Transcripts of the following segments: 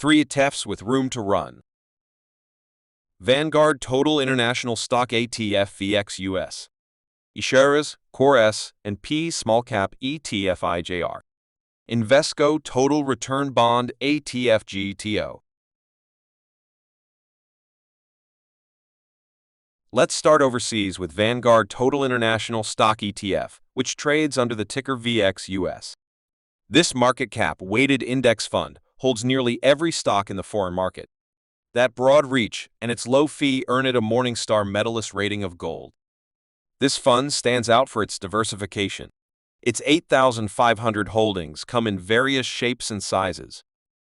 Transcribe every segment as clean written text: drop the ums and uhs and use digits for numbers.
3 ETFs with room to run. Vanguard Total International Stock ETF VXUS. iShares Core S and P Small Cap ETF IJR. Invesco Total Return Bond ETF GTO. Let's start overseas with Vanguard Total International Stock ETF, which trades under the ticker VXUS. This market cap weighted index fund holds nearly every stock in the foreign market. That broad reach and its low fee earn it a Morningstar medalist rating of gold. This fund stands out for its diversification. Its 8,500 holdings come in various shapes and sizes.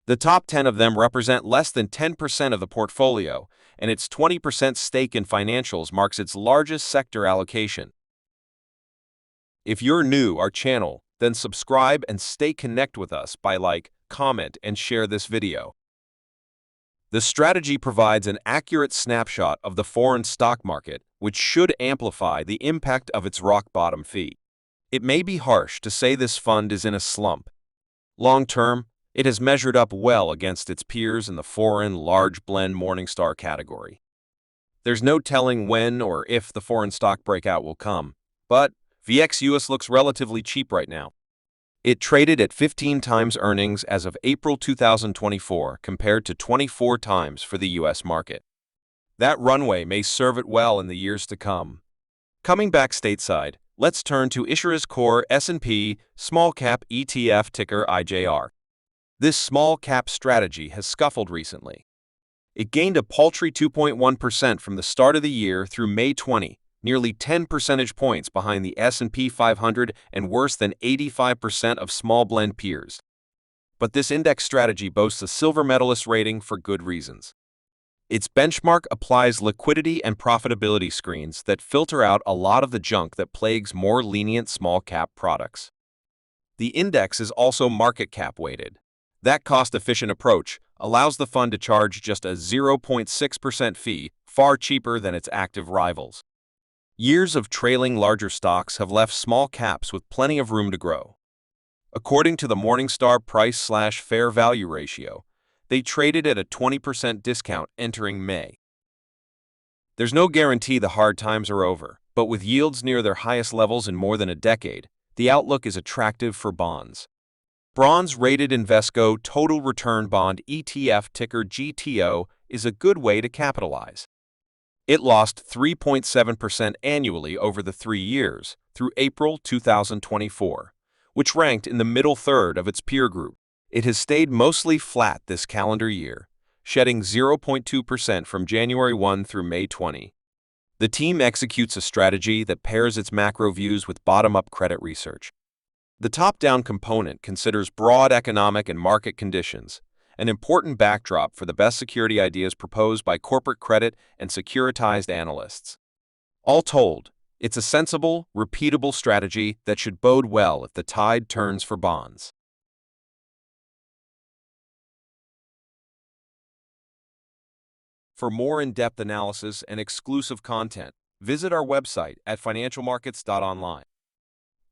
The top 10 of them represent less than 10% of the portfolio, and its 20% stake in financials marks its largest sector allocation. If you're new to our channel, then subscribe and stay connected with us by like, comment, and share this video. The strategy provides an accurate snapshot of the foreign stock market, which should amplify the impact of its rock-bottom fee. It may be harsh to say this fund is in a slump. Long-term, it has measured up well against its peers in the foreign large blend Morningstar category. There's no telling when or if the foreign stock breakout will come, but VXUS looks relatively cheap right now. It traded at 15 times earnings as of April 2024 compared to 24 times for the US market. That runway may serve it well in the years to come. Coming back stateside, let's turn to iShares Core S&P Small Cap ETF ticker IJR. This small cap strategy has scuffled recently. It gained a paltry 2.1% from the start of the year through May 20, nearly 10 percentage points behind the S&P 500 and worse than 85% of small blend peers. But this index strategy boasts a silver medalist rating for good reasons. Its benchmark applies liquidity and profitability screens that filter out a lot of the junk that plagues more lenient small cap products. The index is also market cap weighted. That cost-efficient approach allows the fund to charge just a 0.6% fee, far cheaper than its active rivals. Years of trailing larger stocks have left small caps with plenty of room to grow. According to the Morningstar price/fair value ratio, they traded at a 20% discount entering May. There's no guarantee the hard times are over, but with yields near their highest levels in more than a decade, the outlook is attractive for bonds. Bronze-rated Invesco Total Return Bond ETF ticker GTO is a good way to capitalize. It lost 3.7% annually over the 3 years through April 2024, which ranked in the middle third of its peer group. It has stayed mostly flat this calendar year, shedding 0.2% from January 1 through May 20. The team executes a strategy that pairs its macro views with bottom-up credit research. The top-down component considers broad economic and market conditions, an important backdrop for the best security ideas proposed by corporate credit and securitized analysts. All told, it's a sensible, repeatable strategy that should bode well if the tide turns for bonds. For more in-depth analysis and exclusive content, visit our website at financialmarkets.online.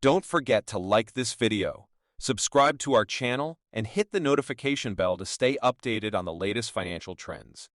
Don't forget to like this video, subscribe to our channel, and hit the notification bell to stay updated on the latest financial trends.